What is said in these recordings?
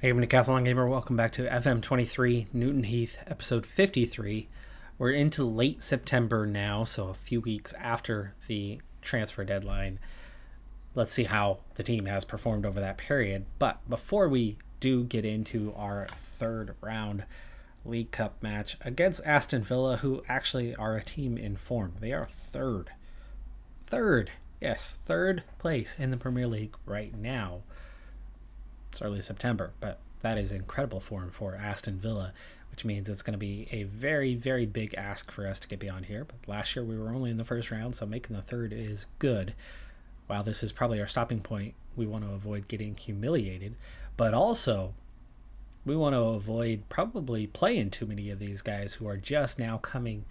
Hey, I'm Decathlon Gamer. Welcome back to FM23 Newton Heath, episode 53. We're into late September now, so a few weeks after the transfer deadline. Let's see how the team has performed over that period. But before we do get into our third round League Cup match against Aston Villa, who actually are a team in form, they are third place in the Premier League right now. It's early September, but that is incredible form for Aston Villa, which means it's going to be a very, very big ask for us to get beyond here. But last year we were only in the first round, so making the third is good. While this is probably our stopping point, we want to avoid getting humiliated, but also we want to avoid probably playing too many of these guys who are just now coming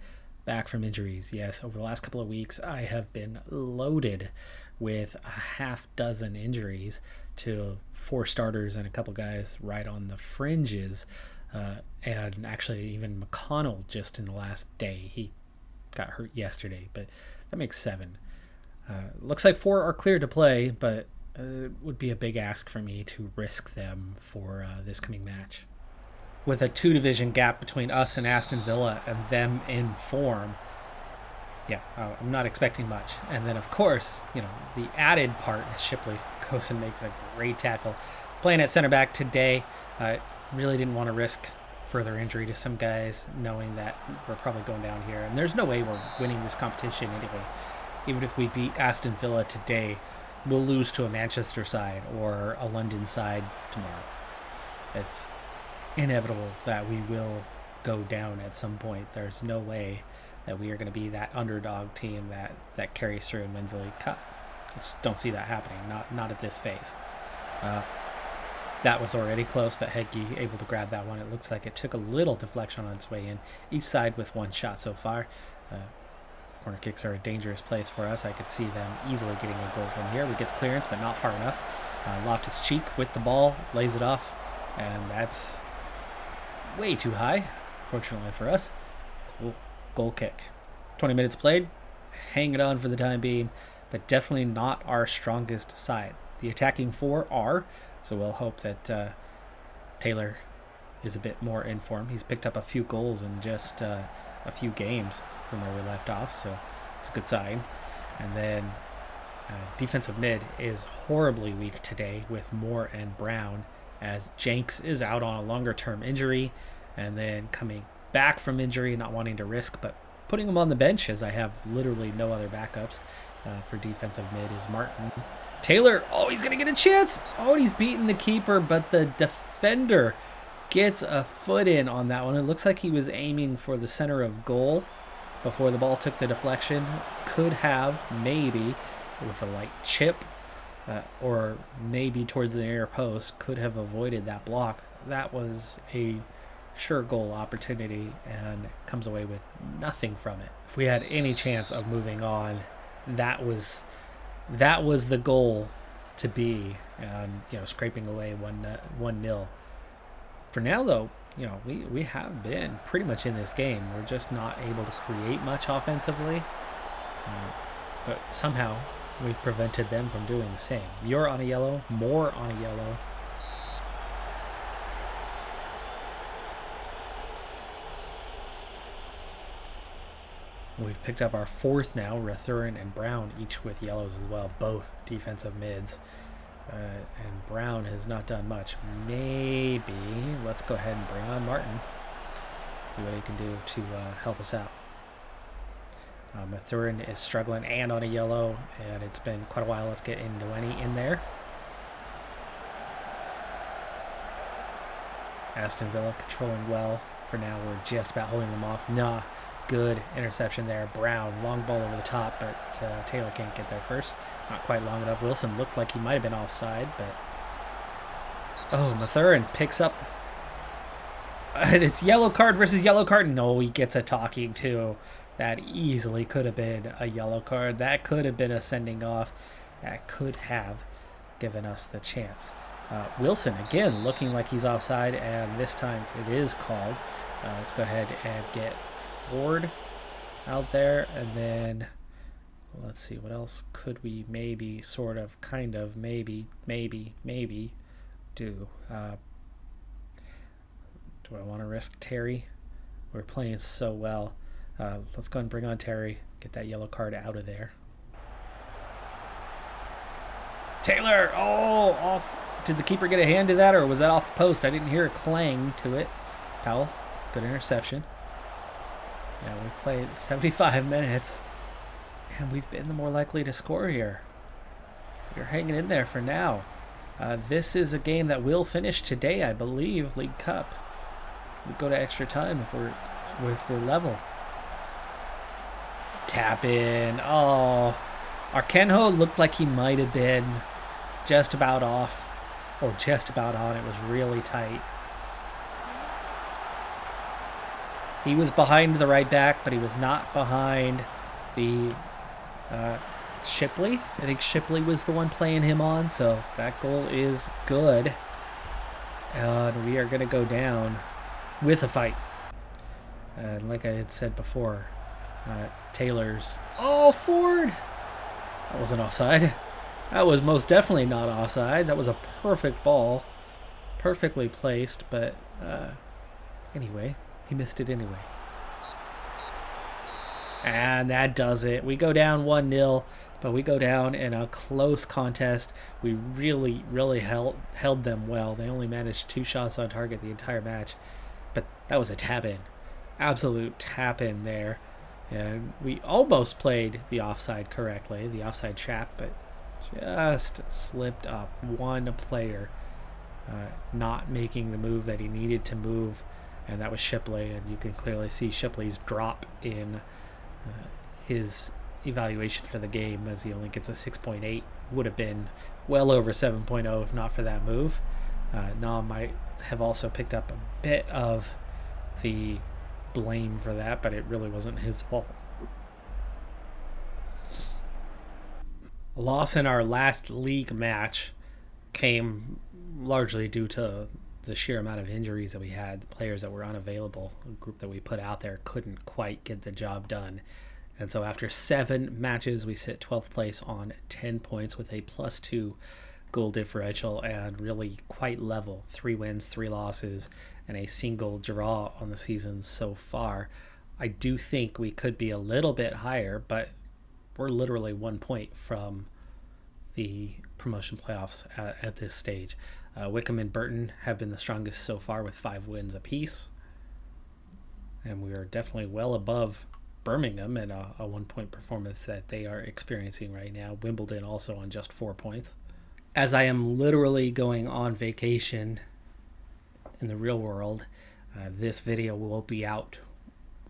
back from injuries. Yes, over the last couple of weeks, I have been loaded with a half dozen injuries to 4 starters and a couple guys right on the fringes. And actually, even McConnell just in the last day. He got hurt yesterday, but that makes 7. Looks like 4 are clear to play, but it would be a big ask for me to risk them for this coming match. With a 2 division gap between us and Aston Villa and them in form, I'm not expecting much. And then, of course, the added part is Shipley goes and makes a great tackle. Playing at center back today, really didn't want to risk further injury to some guys, knowing that we're probably going down here. And there's no way we're winning this competition anyway. Even if we beat Aston Villa today, we'll lose to a Manchester side or a London side tomorrow. It's inevitable that we will go down at some point. There's no way that we are going to be that underdog team that carries through and wins the League Cup. I just don't see that happening, not at this phase. That was already close, but Heggie able to grab that one. It looks like it took a little deflection on its way in. Each side with 1 shot so far. Corner kicks are a dangerous place for us. I could see them easily getting a goal from here. We get the clearance, but not far enough. Loftus-Cheek with the ball, lays it off, and that's way too high, fortunately for us. Cool. Goal kick. 20 minutes played. Hang it on for the time being, but definitely not our strongest side. The attacking 4 are, so we'll hope that Taylor is a bit more in form. He's picked up a few goals in just a few games from where we left off, so it's a good sign. And then defensive mid is horribly weak today with Moore and Brown, as Jenks is out on a longer-term injury, and then coming back from injury, not wanting to risk, but putting him on the bench as I have literally no other backups for defensive mid is Martin. Taylor, he's going to get a chance. And he's beaten the keeper, but the defender gets a foot in on that one. It looks like he was aiming for the center of goal before the ball took the deflection. Could have, maybe, with a light chip, or maybe towards the near post, could have avoided that block. That was a sure goal opportunity and comes away with nothing from it. If we had any chance of moving on, that was the goal to be, and scraping away 1-0. For now though, we have been pretty much in this game. We're just not able to create much offensively, but somehow we've prevented them from doing the same. You're on a yellow, Moore on a yellow. We've picked up our 4th now, Rathurin and Brown, each with yellows as well, both defensive mids. And Brown has not done much. Maybe let's go ahead and bring on Martin. See what he can do to help us out. Mathurin is struggling and on a yellow, and it's been quite a while. Let's get Ndweni in there. Aston Villa controlling well. For now, we're just about holding them off. Good interception there. Brown, long ball over the top, but Taylor can't get there first. Not quite long enough. Wilson looked like he might have been offside, but... Mathurin picks up... And it's yellow card versus yellow card. No, he gets a talking to. That easily could have been a yellow card. That could have been a sending off. That could have given us the chance. Wilson, again, looking like he's offside, and this time it is called. Let's go ahead and get Ford out there, and then let's see, what else could we maybe, sort of, kind of, maybe do? Do I want to risk Terry? We're playing so well. Let's go and bring on Terry. Get that yellow card out of there. Taylor! Oh, off. Did the keeper get a hand to that, or was that off the post? I didn't hear a clang to it. Powell, good interception. Yeah, we've played 75 minutes, and we've been the more likely to score here. We're hanging in there for now. This is a game that will finish today, I believe. League Cup. We go to extra time if we're level. Tap in. Oh, Arkenho looked like he might have been just about off, or just about on. It was really tight. He was behind the right back, but he was not behind the Shipley. I think Shipley was the one playing him on, so that goal is good. And we are going to go down with a fight. And like I had said before, Taylor's... Oh, Ford! That wasn't offside. That was most definitely not offside. That was a perfect ball. Perfectly placed, but anyway, he missed it anyway. And that does it. We go down 1-0, but we go down in a close contest. We really, really held them well. They only managed 2 shots on target the entire match, but that was a tap-in. Absolute tap-in there. And we almost played the offside correctly, the offside trap, but just slipped up. One player not making the move that he needed to move, and that was Shipley. And you can clearly see Shipley's drop in his evaluation for the game, as he only gets a 6.8. Would have been well over 7.0 if not for that move. Nam might have also picked up a bit of the blame for that, but it really wasn't his fault. A loss in our last league match came largely due to the sheer amount of injuries that we had. The players that were unavailable, a group that we put out there, couldn't quite get the job done. And so after 7 matches, we sit 12th place on 10 points with a +2 goal differential, and really quite level. 3 wins, 3 losses, and a single draw on the season so far. I do think we could be a little bit higher, but we're literally 1 point from the promotion playoffs at this stage. Wickham and Burton have been the strongest so far with 5 wins apiece. And we are definitely well above Birmingham in a 1-point performance that they are experiencing right now. Wimbledon also on just 4 points. As I am literally going on vacation in the real world, this video will be out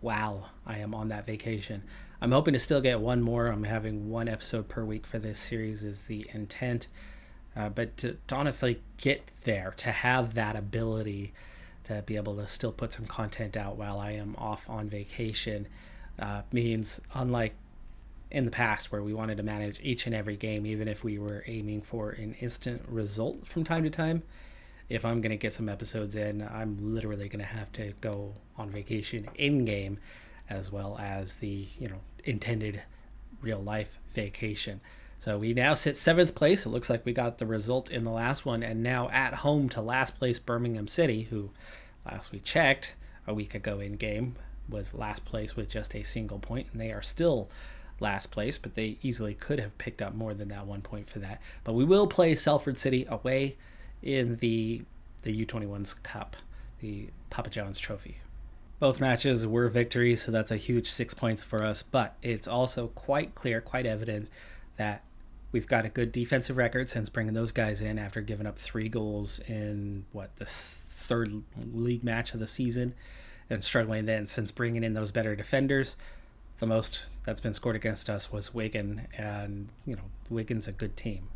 while I am on that vacation. I'm hoping to still get one more. I'm having 1 episode per week for this series is the intent. But to honestly get there, to have that ability to be able to still put some content out while I am off on vacation means, unlike in the past where we wanted to manage each and every game, even if we were aiming for an instant result from time to time, if I'm going to get some episodes in, I'm literally going to have to go on vacation in-game as well as the intended real-life vacation. So we now sit 7th place. It looks like we got the result in the last one, and now at home to last place Birmingham City, who last we checked a week ago in game was last place with just a single point, and they are still last place, but they easily could have picked up more than that 1 point for that. But we will play Salford City away in the U21's Cup, the Papa John's Trophy. Both matches were victories, so that's a huge 6 points for us, but it's also quite clear, quite evident that we've got a good defensive record since bringing those guys in after giving up 3 goals in, the 3rd league match of the season, and struggling then since bringing in those better defenders. The most that's been scored against us was Wigan, and, Wigan's a good team.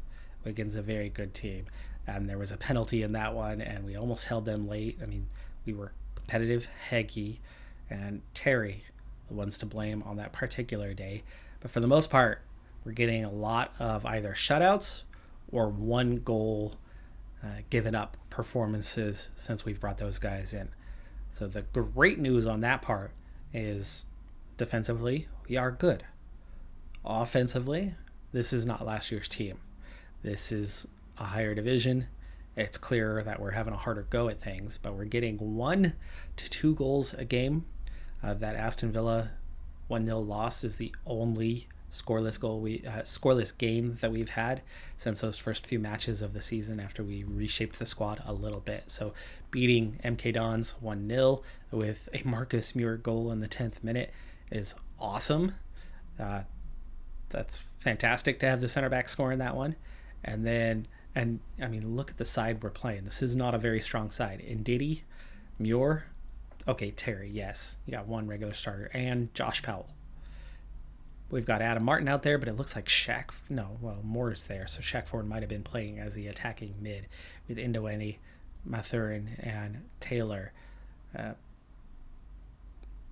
Wigan's a very good team, and there was a penalty in that one, and we almost held them late. I mean, we were competitive. Heggie and Terry, the ones to blame on that particular day. But for the most part, we're getting a lot of either shutouts or 1 goal given up performances since we've brought those guys in. So the great news on that part is defensively, we are good. Offensively, this is not last year's team. This is a higher division, it's clear that we're having a harder go at things, but we're getting 1 to 2 goals a game. That Aston Villa 1-0 loss is the only scoreless game that we've had since those first few matches of the season after we reshaped the squad a little bit. So beating MK Dons 1-0 with a Marcus Muir goal in the 10th minute is awesome. That's fantastic to have the center back score in that one. And I mean, look at the side we're playing. This is not a very strong side. Ndidi, Muir, okay, Terry, yes, you got one regular starter, and Josh Powell. We've got Adam Martin out there, but it looks like Moore is there, so Shackford might have been playing as the attacking mid with Indoweni, Mathurin, and Taylor.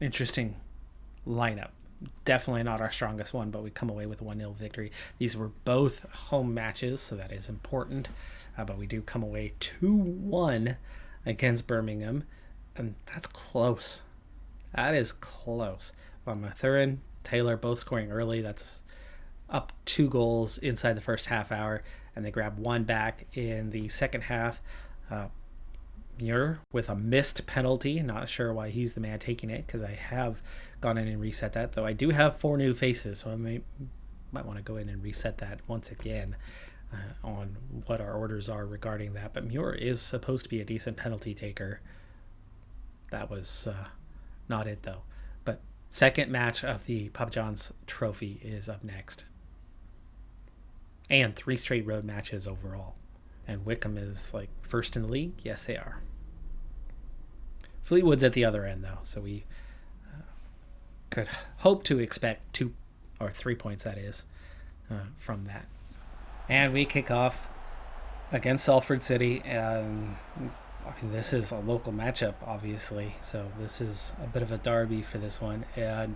Interesting lineup. Definitely not our strongest one, but we come away with a 1-0 victory. These were both home matches, so that is important, but we do come away 2-1 against Birmingham, and that's close. That is close. Well, Mathurin, Taylor both scoring early. That's up 2 goals inside the first half hour, and they grab 1 back in the second half. Muir with a missed penalty. Not sure why he's the man taking it, because I have gone in and reset that, though I do have 4 new faces, so I might want to go in and reset that once again on what our orders are regarding that. But Muir is supposed to be a decent penalty taker. That was not it, though. But second match of the Papa John's Trophy is up next. And 3 straight road matches overall. And Wickham is like first in the league? Yes, they are. Fleetwood's at the other end, though, so we could hope to expect 2 or 3 points, that is, from that. And we kick off against Salford City. This is a local matchup, obviously, so this is a bit of a derby for this one. And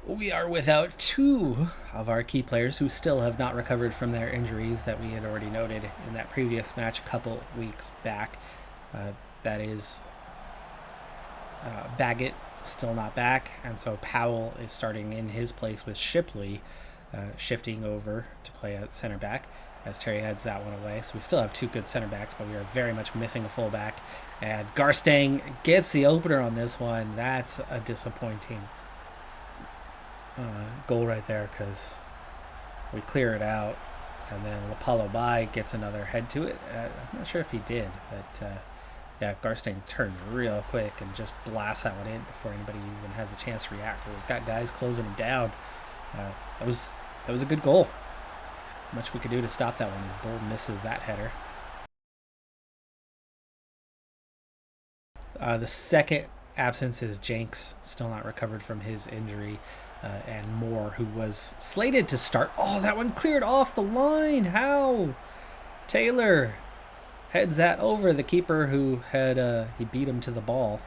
we are without 2 of our key players who still have not recovered from their injuries that we had already noted in that previous match a couple weeks back. That is Baggett still not back, and so Powell is starting in his place with Shipley shifting over to play at center back as Terry heads that one away. So we still have 2 good center backs, but we are very much missing a fullback. And Garstang gets the opener on this one. That's a disappointing goal right there, because we clear it out, and then Lapalo Bai gets another head to it. I'm not sure if he did, but Garstang turns real quick and just blasts that one in before anybody even has a chance to react. We've got guys closing him down. That was a good goal. Much we could do to stop that one as Bull misses that header. The second absence is Jenks, still not recovered from his injury, and Moore, who was slated to start. Oh, that one cleared off the line. How? Taylor heads that over the keeper, who had he beat him to the ball.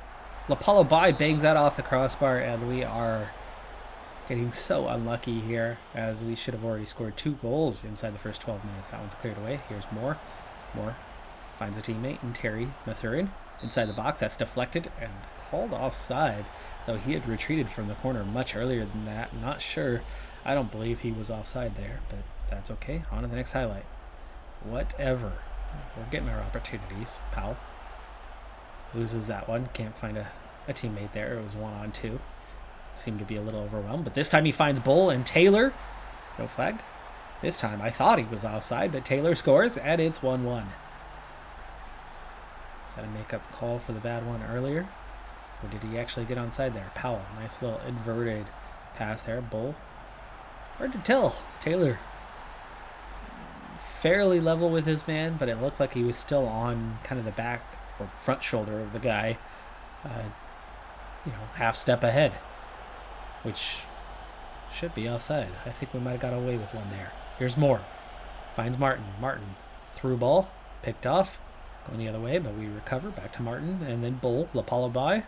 Lapalo Bai bangs that off the crossbar, and we are getting so unlucky here, as we should have already scored 2 goals inside the first 12 minutes. That one's cleared away. Here's Moore. Moore finds a teammate in Terry Mathurin inside the box. That's deflected and called offside, though he had retreated from the corner much earlier than that. Not sure. I don't believe he was offside there, but that's okay. On to the next highlight. Whatever. We're getting our opportunities. Powell loses that one. Can't find a teammate there. It was 1-on-2. Seemed to be a little overwhelmed, but this time he finds Bull and Taylor. No flag. This time I thought he was offside, but Taylor scores, and it's 1-1. Is that a make-up call for the bad one earlier? Or did he actually get onside there? Powell, nice little inverted pass there. Bull. Hard to tell. Taylor fairly level with his man, but it looked like he was still on kind of the back or front shoulder of the guy, half step ahead, which should be offside. I think we might have got away with one there. Here's Moore. Finds Martin. Martin through ball. Picked off. Going the other way, but we recover. Back to Martin. And then Bull. Lapalo Bai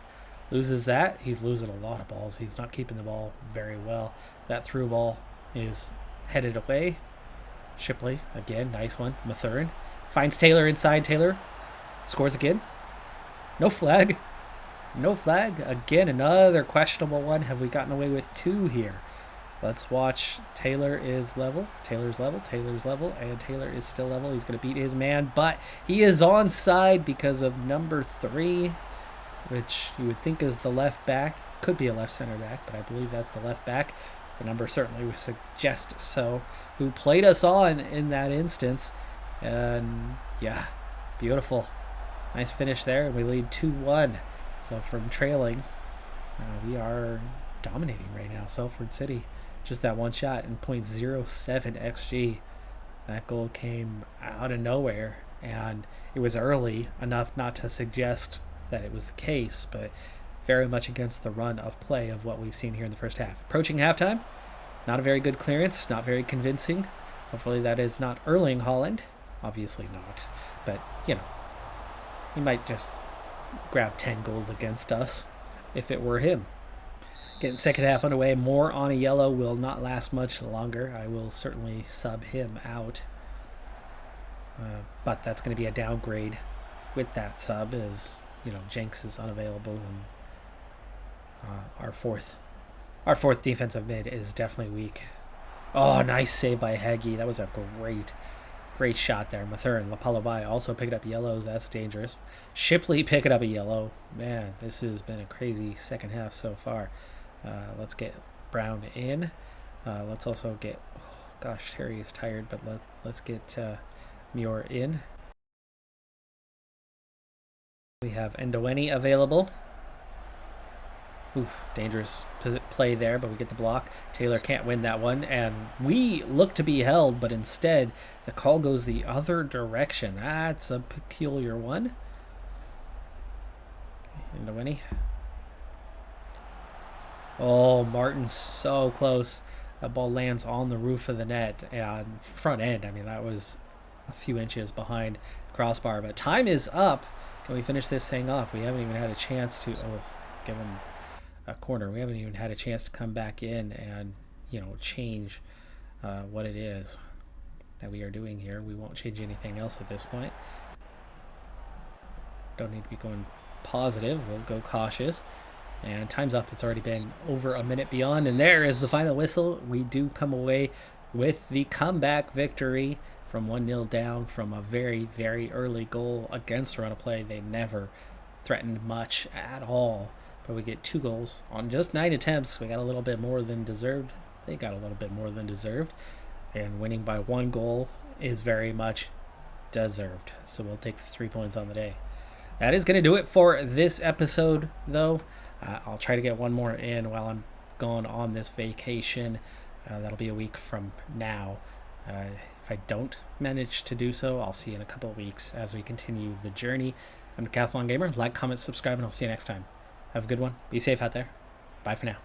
loses that. He's losing a lot of balls. He's not keeping the ball very well. That through ball is headed away. Shipley. Again. Nice one. Mathurin. Finds Taylor inside. Taylor scores again. No flag. No flag. Again, another questionable one. Have we gotten away with 2 here? Let's watch. Taylor is level. Taylor's level. Taylor's level. And Taylor is still level. He's going to beat his man. But he is onside because of number 3, which you would think is the left back. Could be a left center back, but I believe that's the left back. The number certainly would suggest so. Who played us on in that instance. And yeah, beautiful. Nice finish there. We lead 2-1. So from trailing, we are dominating right now. Salford City. Just that one shot and .07 XG. That goal came out of nowhere, and it was early enough not to suggest that it was the case, but very much against the run of play of what we've seen here in the first half. Approaching halftime, not a very good clearance, not very convincing. Hopefully that is not Erling Haaland. Obviously not, but you know, he might just grab 10 goals against us if it were him. Getting second half underway. Moore on a yellow will not last much longer. I will certainly sub him out. But that's going to be a downgrade with that sub, as you know, Jenks is unavailable, and our fourth defensive mid is definitely weak. Oh, nice save by Heggie. That was a great shot there. Mathur and Lapalabai also picked up yellows. That's dangerous. Shipley picking up a yellow. Man, this has been a crazy second half so far. Let's get Brown in. Let's also get, gosh, Terry is tired, but let's get Muir in. We have Ndoweni available. Oof, dangerous play there, but we get the block. Taylor can't win that one, and we look to be held, but instead the call goes the other direction. That's a peculiar one. Ndoweni. Oh, Martin's so close. That ball lands on the roof of the net and front end. I mean, that was a few inches behind crossbar. But time is up. Can we finish this thing off? We haven't even had a chance to give him a corner. We haven't even had a chance to come back in and, you know, change what it is that we are doing here. We won't change anything else at this point. Don't need to be going positive. We'll go cautious. And time's up. It's already been over a minute beyond. And there is the final whistle. We do come away with the comeback victory from 1-0 down from a very, very early goal against run of play. They never threatened much at all. But we get 2 goals on just 9 attempts. We got a little bit more than deserved. They got a little bit more than deserved. And winning by 1 goal is very much deserved. So we'll take the 3 points on the day. That is going to do it for this episode, though. I'll try to get one more in while I'm gone on this vacation. That'll be a week from now. If I don't manage to do so, I'll see you in a couple of weeks as we continue the journey. I'm Decathlon Gamer. Like, comment, subscribe, and I'll see you next time. Have a good one. Be safe out there. Bye for now.